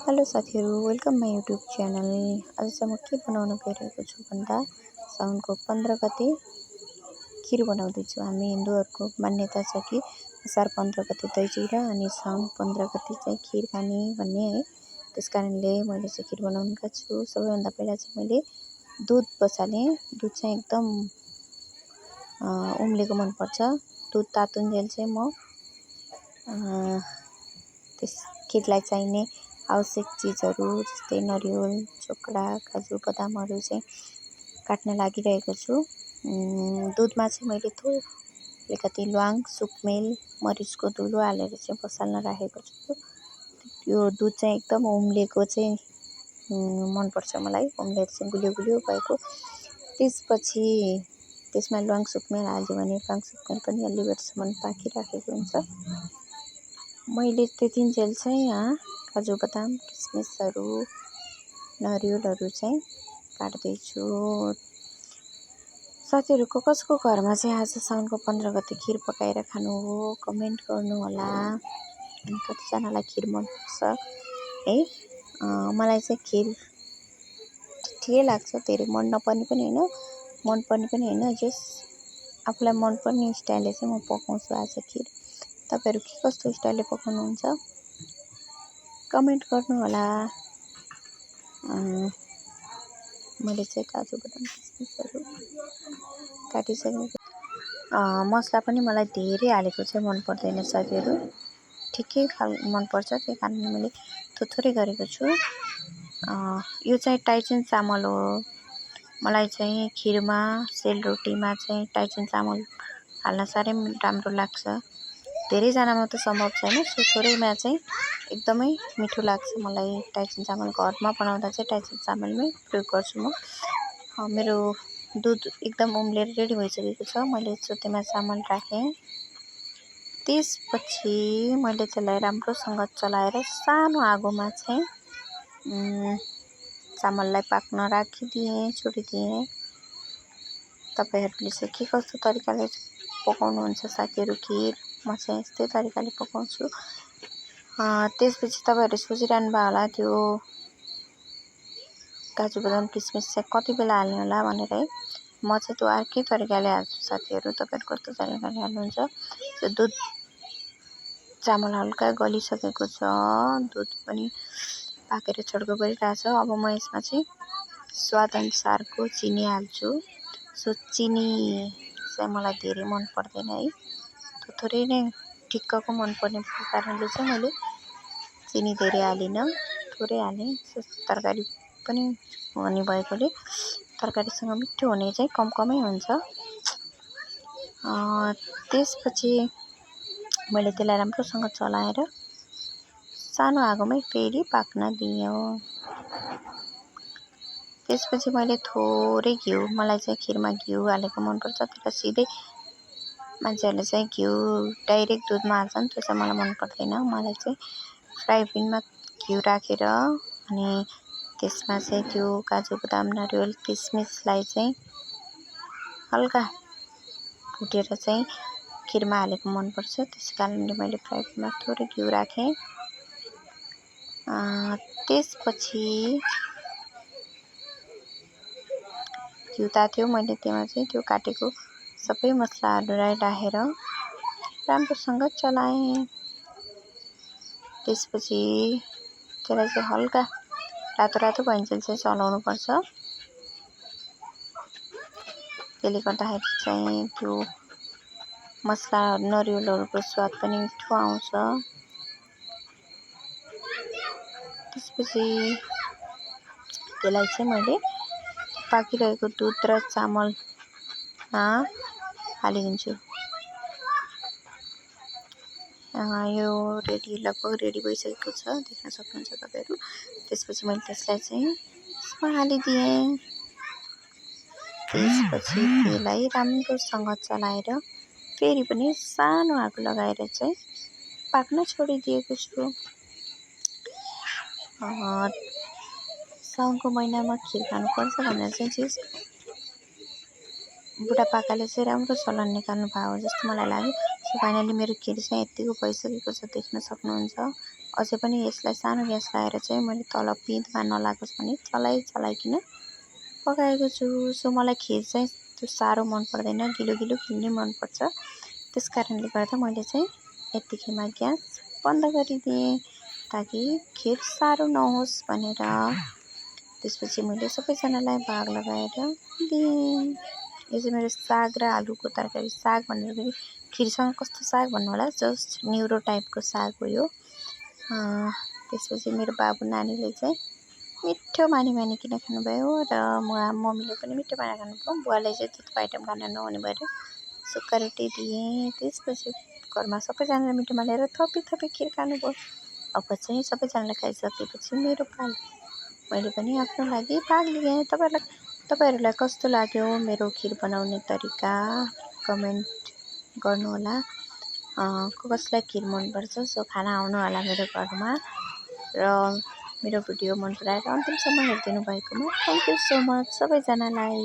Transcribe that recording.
Hello साथीहरू, welcome my YouTube channel. आज चाहिँ म के बनाउन गइरहेको छु भन्दा साउनको 15 गते खिर बनाउँदैछु। हामी हिन्दूहरूको मान्यता छ कि असार 15 गते दही चिउरा अनि साउन 15 गते चाहिँ खिर खाने भन्ने है। त्यसकारणले मैले चाहिँ खिर बनाउन गएको छु। सबैभन्दा पहिला चाहिँ मैले दुध बसालेँ। दुध चाहिँ एकदम उम्लेको मनपर्छ। दुध तातुन्जेल चाहिँ म त्यस खिरलाई चाहिने आवश्यक चिजहरू जस्तै नरिवल, चोकडा, काजु, बदामहरू चाहिँ काट्न लागिरहेको छु। दुधमा चाहिँ मैले अलिकति ल्वाङ, सुकमेल, मरिचको धुलो हालेर चाहिँ बसाल्न राखेको छु। यो दुध चाहिँ एकदम उम्लेको चाहिँ मनपर्छ मलाई, उम्लेर चाहिँ गुलियो गुलियो भएको। त्यसपछि त्यसमा ल्वाङ, सुकमेल हाल्यो भने ल्वाङ, सुकमेल पनि अलि बेरसम्म पाकिराखेको हुन्छ। मैले त्यतिन्जेल चाहिँ काजु, बदाम, किसमिसहरू, नरिवलहरू चाहिँ काट्दैछु। साथीहरूको कसको घरमा चाहिँ आज साउनको 15 गते खिर पकाएर खानु हो कमेन्ट गर्नु होला। अनि कतिजनालाई खिर मनपर्छ है। मलाई चाहिँ खिर ठिकै लाग्छ, धेरै मन नपर्ने पनि होइन, मनपर्ने पनि होइन। जस आफूलाई मनपर्ने स्टाइलले चाहिँ म पकाउँछु आज खिर। तपाईँहरू के कस्तो स्टाइलले पकाउनुहुन्छ कमेन्ट गर्नु होला। मैले चाहिँ काजु, बदाम, किसमिसहरू काटिसकेको। मसला पनि मलाई धेरै हालेको चाहिँ मन पर्दैन साथीहरू, ठिकै मनपर्छ। त्यही कारण मैले थोरै गरेको छु। यो चाहिँ टाइचिन चामल हो। मलाई चाहिँ खिरमा, सेलरोटीमा चाहिँ टाइचिन चामल हाल्न साह्रै राम्रो लाग्छ। धेरैजनामा त सम्भव छैन, सो थोरैमा चाहिँ एकदमै मिठो लाग्छ मलाई। टाइचिन चामल घरमा बनाउँदा चाहिँ टाइचिन चामलमै प्रयोग गर्छु म। मेरो दुध एकदम उम्लेर रेडी भइसकेको छ। मैले चोतेमा चामल राखेँ। त्यसपछि मैले त्यसलाई राम्रोसँग चलाएर सानो आगोमा चाहिँ चामललाई पाक्न राखिदिएँ, छोडिदिएँ। तपाईँहरूले चाहिँ के कस्तो तरिकाले पकाउनुहुन्छ साथीहरू खिर? म चाहिँ यस्तै तरिकाले पकाउँछु। त्यसपछि तपाईँहरूले सोचिरहनु भयो होला त्यो काजु, बदाम, किसमिस चाहिँ कति बेला हाल्ने होला भनेर है। म चाहिँ त्यो अर्कै तरिकाले हाल्छु साथीहरू। तपाईँहरू कस्तो तरिकाले हाल्नुहुन्छ? त्यो दुध चामल हल्का गलिसकेको छ, दुध पनि पाकेर छड्को परिरहेछ। अब म यसमा चाहिँ स्वाद अनुसारको चिनी हाल्छु। सो चिनी चाहिँ मलाई धेरै मन पर्दैन है, थोरै नै ठिक्कको मनपर्ने कारणले चाहिँ मैले चिनी धेरै हालिनँ, थोरै हालेँ। तरकारी पनि हुने भएकोले तरकारीसँग मिठो हुने चाहिँ कमै हुन्छ। त्यसपछि मैले त्यसलाई राम्रोसँग चलाएर सानो आगोमै फेरि पाक्न दिएँ। त्यसपछि मैले थोरै घिउ, मलाई चाहिँ खिरमा घिउ हालेको मनपर्छ। तर सिधै मान्छेहरूले चाहिँ घिउ डाइरेक्ट दुधमा हाल्छन्, त्यो चाहिँ मलाई मन पर्दैन। मलाई चाहिँ फ्राई प्यानमा घिउ राखेर अनि त्यसमा चाहिँ त्यो काजु, बदाम, नरिवल, किसमिसलाई चाहिँ हल्का भुटेर चाहिँ खिरमा हालेको मनपर्छ। त्यस कारणले मैले फ्राई प्यानमा थोरै घिउ राखेँ। त्यसपछि घिउ तात्यो, मैले त्यसमा चाहिँ त्यो काटेको सबै मसलाहरूलाई राखेर राम्रोसँग चलाएँ। त्यसपछि त्यसलाई चाहिँ हल्का रातो रातो भइन्जेल चाहिँ चलाउनुपर्छ। त्यसले गर्दाखेरि चाहिँ त्यो मसला नरिवलहरूको स्वाद पनि मिठो आउँछ। त्यसपछि त्यसलाई चाहिँ मैले पाकिरहेको दुध र चामलमा हालिदिन्छु। यो लगभग रेडी भइसकेको छ, देख्न सक्नुहुन्छ तपाईँहरू। त्यसपछि मैले त्यसलाई चाहिँ यसमा हालिदिएँ। त्यसपछि त्यसलाई राम्रोसँग चलाएर फेरि पनि सानो आगो लगाएर चाहिँ पाक्न छोडिदिएको छु। साउनको महिनामा खिर खानुपर्छ भनेर चाहिँ बुढापाकाले चाहिँ राम्रो चलन निकाल्नु भयो जस्तो मलाई लाग्यो। सो फाइनली मेरो खिर चाहिँ यत्तिको भइसकेको छ, देख्न सक्नुहुन्छ। अझै पनि यसलाई सानो ग्यास लगाएर चाहिँ मैले तल पिँधमा नलागोस् भने चलाइकन पकाएको छु। सो मलाई खिर चाहिँ त्यो साह्रो मन पर्दैन, गिलो गिलो खिर नै मनपर्छ। त्यस कारणले गर्दा मैले चाहिँ यत्तिकैमा ग्यास बन्द गरिदिएँ ताकि खिर साह्रो नहोस् भनेर। त्यसपछि मैले सबैजनालाई भाग लगाएर दिएँ। यो चाहिँ मेरो साग र आलुको तरकारी। साग भनेर पनि खिरसँग कस्तो साग भन्नु होला, जस्ट न्युरो टाइपको साग हो यो। त्यसपछि मेरो बाबु नानीले चाहिँ मिठो मानिकन खानुभयो र मम्मीले पनि मिठो बनाएर खानुभयो। बुवाले चाहिँ त्यस्तो आइटम खान नहुने भएर सुक्खा रोटी दिएँ। त्यसपछि घरमा सबैजनाले मिठो मानेर थपी खिर खानुभयो। अब चाहिँ सबैजनाले खाइसकेपछि मेरो पालो, मैले पनि आफ्नो लागि भाग लिएँ। तपाईँहरूलाई कस्तो लाग्यो मेरो खिर बनाउने तरिका कमेन्ट गर्नुहोला। कसलाई खिर मनपर्छ सो खाना आउनु होला मेरो घरमा। र मेरो भिडियो मन पराएर अन्तिमसम्म हेरिदिनु भएकोमा थ्याङ्क यू सो मच सबैजनालाई।